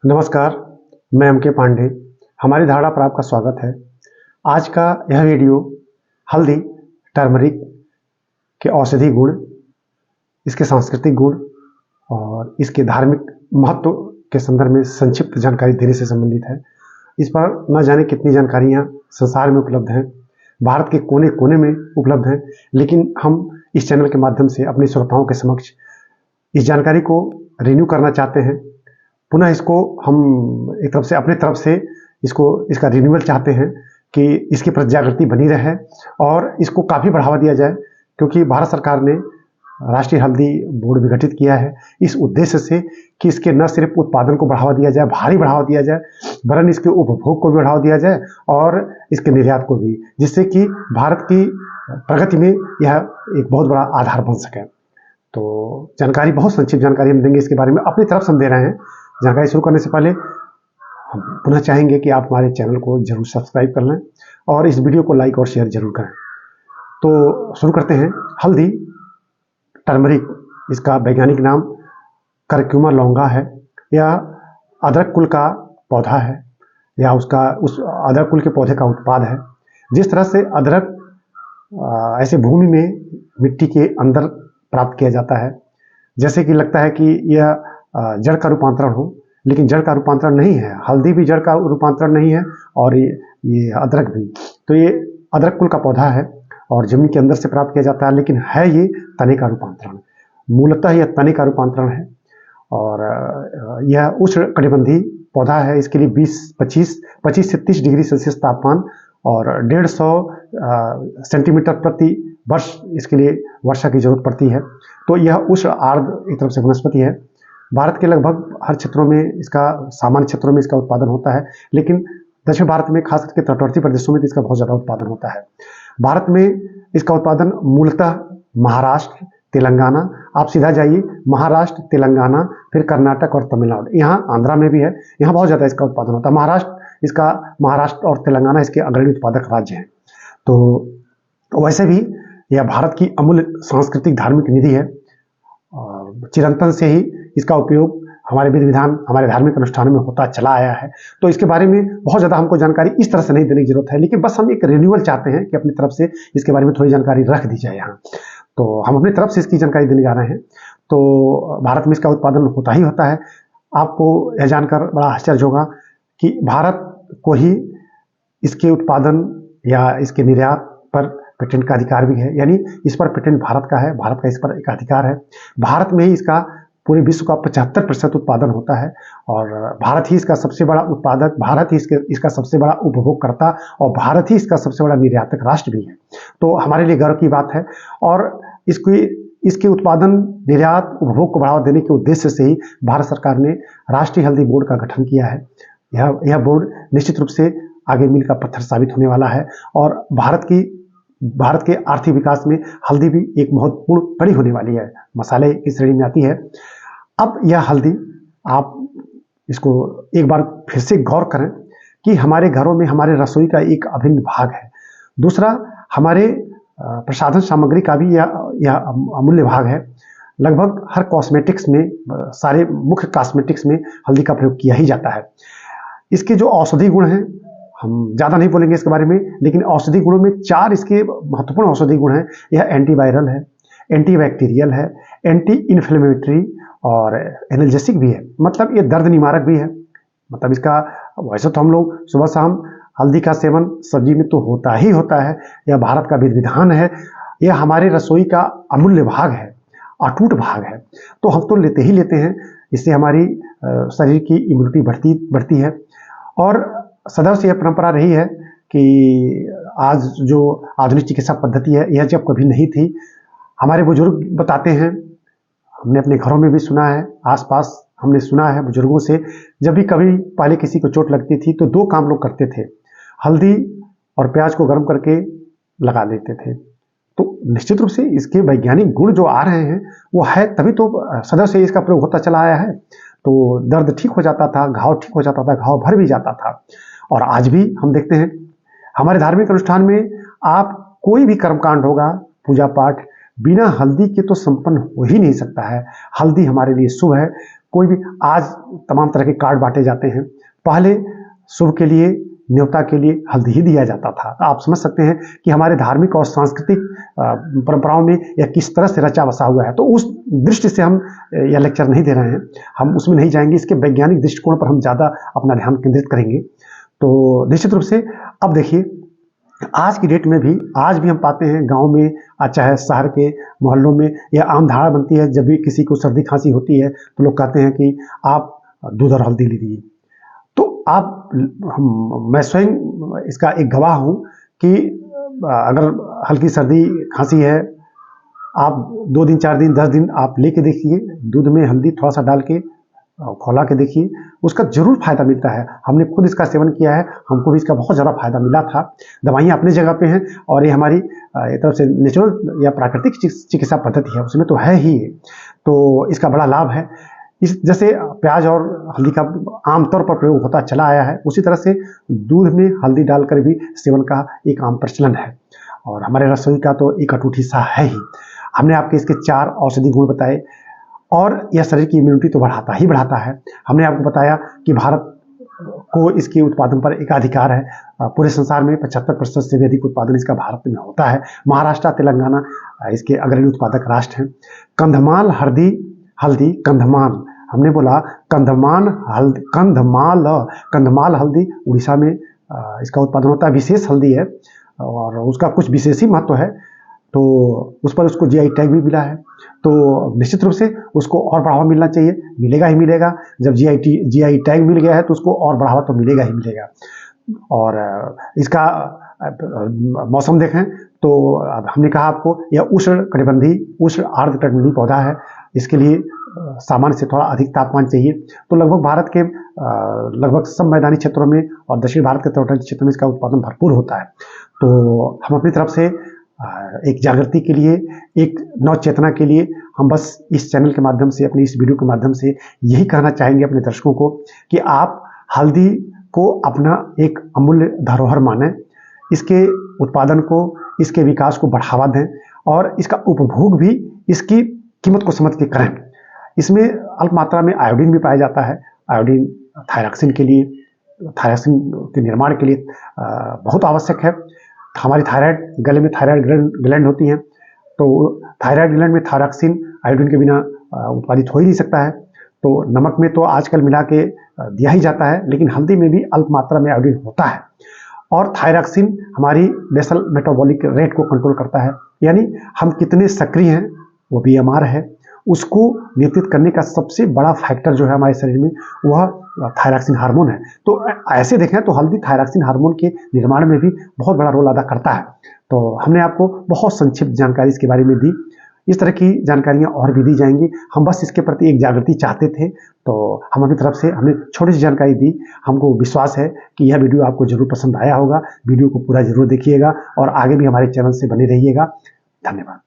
नमस्कार, मैं एम.के. पांडे। हमारी धारणा पर आपका स्वागत है। आज का यह वीडियो हल्दी, टर्मरिक के औषधि गुण, इसके सांस्कृतिक गुण और इसके धार्मिक महत्व के संदर्भ में संक्षिप्त जानकारी देने से संबंधित है। इस पर न जाने कितनी जानकारियाँ संसार में उपलब्ध हैं, भारत के कोने कोने में उपलब्ध हैं, लेकिन हम इस चैनल के माध्यम से अपने श्रोताओं के समक्ष इस जानकारी को रिन्यू करना चाहते हैं। पुनः इसको हम एक तरफ से अपने तरफ से इसका रिन्यूअल चाहते हैं कि इसकी प्रति जागृति बनी रहे और इसको काफ़ी बढ़ावा दिया जाए, क्योंकि भारत सरकार ने राष्ट्रीय हल्दी बोर्ड भी गठित किया है इस उद्देश्य से कि इसके न सिर्फ उत्पादन को बढ़ावा दिया जाए, भारी बढ़ावा दिया जाए, वरन इसके उपभोग को भी बढ़ावा दिया जाए और इसके निर्यात को भी, जिससे कि भारत की प्रगति में यह एक बहुत बड़ा आधार बन सके। तो जानकारी, बहुत संक्षिप्त जानकारी हम देंगे इसके बारे में, अपनी तरफ से हम दे रहे हैं। जानकारी शुरू करने से पहले हम पुनः चाहेंगे कि आप हमारे चैनल को जरूर सब्सक्राइब कर लें और इस वीडियो को लाइक और शेयर जरूर करें। तो शुरू करते हैं। हल्दी, टर्मरिक, इसका वैज्ञानिक नाम करक्यूमा लौंगा है। यह अदरक कुल का पौधा है या उस अदरक कुल के पौधे का उत्पाद है। जिस तरह से अदरक ऐसे भूमि में मिट्टी के अंदर प्राप्त किया जाता है, जैसे कि लगता है कि यह जड़ का रूपांतरण हो, लेकिन जड़ का रूपांतरण नहीं है। हल्दी भी जड़ का रूपांतरण नहीं है और ये अदरक भी। तो ये अदरक कुल का पौधा है और जमीन के अंदर से प्राप्त किया जाता है, लेकिन है ये तने का रूपांतरण। मूलतः यह तने का रूपांतरण है और यह उष्णकटिबंधीय पौधा है। इसके लिए 25 से 30 डिग्री सेल्सियस तापमान और 150 सेंटीमीटर प्रति वर्ष इसके लिए वर्षा की जरूरत पड़ती है। तो यह उष्ण आर्द्र एक तरफ से वनस्पति है। भारत के लगभग हर क्षेत्रों में सामान्य क्षेत्रों में इसका उत्पादन होता है, लेकिन दक्षिण भारत में, खास करके तटवर्ती प्रदेशों में, तो इसका बहुत ज़्यादा उत्पादन होता है। भारत में इसका उत्पादन मूलतः महाराष्ट्र, तेलंगाना, आप सीधा जाइए महाराष्ट्र, तेलंगाना, फिर कर्नाटक और तमिलनाडु, यहाँ आंध्रा में भी है, यहाँ बहुत ज़्यादा इसका उत्पादन होता है। महाराष्ट्र और तेलंगाना इसके अग्रणी उत्पादक राज्य हैं। तो वैसे भी यह भारत की अमूल्य सांस्कृतिक धार्मिक निधि है और चिरंतन से ही इसका उपयोग हमारे विधि विधान, हमारे धार्मिक अनुष्ठानों में होता चला आया है। तो इसके बारे में बहुत ज़्यादा हमको जानकारी इस तरह से नहीं देने की जरूरत है, लेकिन बस हम एक रिन्यूअल चाहते हैं कि अपनी तरफ से इसके बारे में थोड़ी जानकारी रख दी जाए यहाँ। तो हम अपनी तरफ से इसकी जानकारी देने जा रहे हैं। तो भारत में इसका उत्पादन होता ही होता है। आपको यह जानकर बड़ा आश्चर्य होगा कि भारत को ही इसके उत्पादन या इसके निर्यात पर पेटेंट का अधिकार भी है, यानी इस पर पेटेंट भारत का है, भारत का इस पर एक अधिकार है। भारत में ही इसका पूरे विश्व का 75% उत्पादन होता है और भारत ही इसका सबसे बड़ा उत्पादक, भारत ही इसका सबसे बड़ा उपभोगकर्ता और भारत ही इसका सबसे बड़ा निर्यातक राष्ट्र भी है। तो हमारे लिए गर्व की बात है और इसके उत्पादन, निर्यात, उपभोग को बढ़ावा देने के उद्देश्य से ही भारत सरकार ने राष्ट्रीय हल्दी बोर्ड का गठन किया है। यह बोर्ड निश्चित रूप से आगे मील का पत्थर साबित होने वाला है और भारत के आर्थिक विकास में हल्दी भी एक महत्वपूर्ण कड़ी होने वाली है, मसाले की श्रेणी में आती है। अब यह हल्दी, आप इसको एक बार फिर से गौर करें कि हमारे घरों में हमारे रसोई का एक अभिन्न भाग है। दूसरा, हमारे प्रसाधन सामग्री का भी यह अमूल्य भाग है। लगभग हर कॉस्मेटिक्स में, सारे मुख्य कॉस्मेटिक्स में हल्दी का प्रयोग किया ही जाता है। इसके जो औषधि गुण हैं, हम ज़्यादा नहीं बोलेंगे इसके बारे में, लेकिन औषधि गुणों में 4 इसके महत्वपूर्ण औषधि गुण हैं। यह एंटीवायरल है, एंटीबैक्टीरियल है, एंटी इन्फ्लेमेटरी और एनाल्जेसिक भी है। मतलब ये दर्द निवारक भी है। मतलब इसका, वैसे तो हम लोग सुबह शाम हल्दी का सेवन सब्जी में तो होता ही होता है, यह भारत का विधि विधान है, यह हमारे रसोई का अमूल्य भाग है, अटूट भाग है। तो हम तो लेते ही लेते हैं। इससे हमारी शरीर की इम्यूनिटी बढ़ती है और सदैव से यह परंपरा रही है कि आज जो आधुनिक चिकित्सा पद्धति है, यह जब कभी नहीं थी। हमारे बुजुर्ग बताते हैं, हमने अपने घरों में भी सुना है, आसपास हमने सुना है बुजुर्गों से, जब भी कभी पहले किसी को चोट लगती थी तो 2 काम लोग करते थे, हल्दी और प्याज को गर्म करके लगा देते थे। तो निश्चित रूप से इसके वैज्ञानिक गुण जो आ रहे हैं वो है, तभी तो सदैव से इसका प्रयोग होता चला आया है। तो दर्द ठीक हो जाता था, घाव ठीक हो जाता था, घाव भर भी जाता था। और आज भी हम देखते हैं हमारे धार्मिक अनुष्ठान में, आप कोई भी कर्मकांड होगा, पूजा पाठ, बिना हल्दी के तो संपन्न हो ही नहीं सकता है। हल्दी हमारे लिए शुभ है। कोई भी आज तमाम तरह के कार्ड बांटे जाते हैं। पहले शुभ के लिए, न्योता के लिए हल्दी ही दिया जाता था। आप समझ सकते हैं कि हमारे धार्मिक और सांस्कृतिक परंपराओं में यह किस तरह से रचा बसा हुआ है। तो उस दृष्टि से हम यह लेक्चर नहीं दे रहे हैं, हम उसमें नहीं जाएंगे। इसके वैज्ञानिक दृष्टिकोण पर हम ज़्यादा अपना ध्यान केंद्रित करेंगे। तो निश्चित रूप से अब देखिए, आज की डेट में भी आज भी हम पाते हैं गांव में, चाहे शहर के मोहल्लों में, यह आम धारणा बनती है। जब भी किसी को सर्दी खांसी होती है तो लोग कहते हैं कि आप दूध और हल्दी लीजिए। तो आप मैं स्वयं इसका एक गवाह हूं कि अगर हल्की सर्दी खांसी है, आप 2 दिन 4 दिन 10 दिन आप लेके देखिए, दूध में हल्दी थोड़ा सा डाल के खौला के देखिए, उसका जरूर फायदा मिलता है। हमने खुद इसका सेवन किया है, हमको भी इसका बहुत ज़्यादा फायदा मिला था। दवाइयाँ अपनी जगह पे हैं और ये हमारी एक तरफ से नेचुरल या प्राकृतिक चिकित्सा पद्धति है, उसमें तो है ही। तो इसका बड़ा लाभ है। इस जैसे प्याज और हल्दी का आमतौर पर प्रयोग होता चला आया है, उसी तरह से दूध में हल्दी डालकर भी सेवन का एक आम प्रचलन है और हमारे रसोई का तो एक अटूट हिस्सा है ही। हमने आपके इसके 4 औषधि गुण बताए और यह शरीर की इम्यूनिटी तो बढ़ाता ही बढ़ाता है। हमने आपको बताया कि भारत को इसके उत्पादन पर एकाधिकार है। पूरे संसार में 75% से भी अधिक उत्पादन इसका भारत में होता है। महाराष्ट्र, तेलंगाना इसके अग्रणी उत्पादक राष्ट्र हैं। कंधमाल हल्दी कंधमाल, हमने बोला कंधमाल हल्दी उड़ीसा में इसका उत्पादन होता है। विशेष हल्दी है और उसका कुछ विशेष ही महत्व है, तो उस पर उसको जीआई टैग भी मिला है। तो निश्चित रूप से उसको और बढ़ावा मिलना चाहिए, मिलेगा ही मिलेगा। जब जीआई टैग मिल गया है तो उसको और बढ़ावा तो मिलेगा ही मिलेगा। और इसका मौसम देखें तो हमने कहा आपको यह उष्ण आर्द्र कटिबंधीय पौधा है। इसके लिए सामान्य से थोड़ा अधिक तापमान चाहिए। तो लगभग भारत के लगभग सब मैदानी क्षेत्रों में और दक्षिण भारत के तटवर्ती क्षेत्रों में इसका उत्पादन भरपूर होता है। तो हम अपनी तरफ से एक जागृति के लिए, एक नव चेतना के लिए हम बस इस चैनल के माध्यम से, अपनी इस वीडियो के माध्यम से यही कहना चाहेंगे अपने दर्शकों को कि आप हल्दी को अपना एक अमूल्य धरोहर मानें, इसके उत्पादन को, इसके विकास को बढ़ावा दें और इसका उपभोग भी इसकी कीमत को समझ के करें। इसमें अल्प मात्रा में आयोडीन भी पाया जाता है। आयोडीन थायरॉक्सिन के निर्माण के लिए बहुत आवश्यक है। हमारी थायराइड, गले में थायराइड ग्लैंड होती हैं, तो थायराइड ग्लैंड में थायरॉक्सिन आयोडीन के बिना उत्पादित हो ही नहीं सकता है। तो नमक में तो आजकल मिला के दिया ही जाता है, लेकिन हल्दी में भी अल्प मात्रा में आयोडीन होता है। और थायरॉक्सिन हमारी बेसल मेटाबॉलिक रेट को कंट्रोल करता है, यानी हम कितने सक्रिय हैं, वो बीएमआर है, उसको नियंत्रित करने का सबसे बड़ा फैक्टर जो है हमारे शरीर में, वह थायरॉक्सिन हार्मोन है। तो ऐसे देखें तो हल्दी थायरॉक्सिन हार्मोन के निर्माण में भी बहुत बड़ा रोल अदा करता है। तो हमने आपको बहुत संक्षिप्त जानकारी इसके बारे में दी। इस तरह की जानकारियां और भी दी जाएंगी। हम बस इसके प्रति एक जागृति चाहते थे, तो हम अपनी तरफ से हमने छोटी सी जानकारी दी। हमको विश्वास है कि यह वीडियो आपको जरूर पसंद आया होगा। वीडियो को पूरा जरूर देखिएगा और आगे भी हमारे चैनल से बने रहिएगा। धन्यवाद।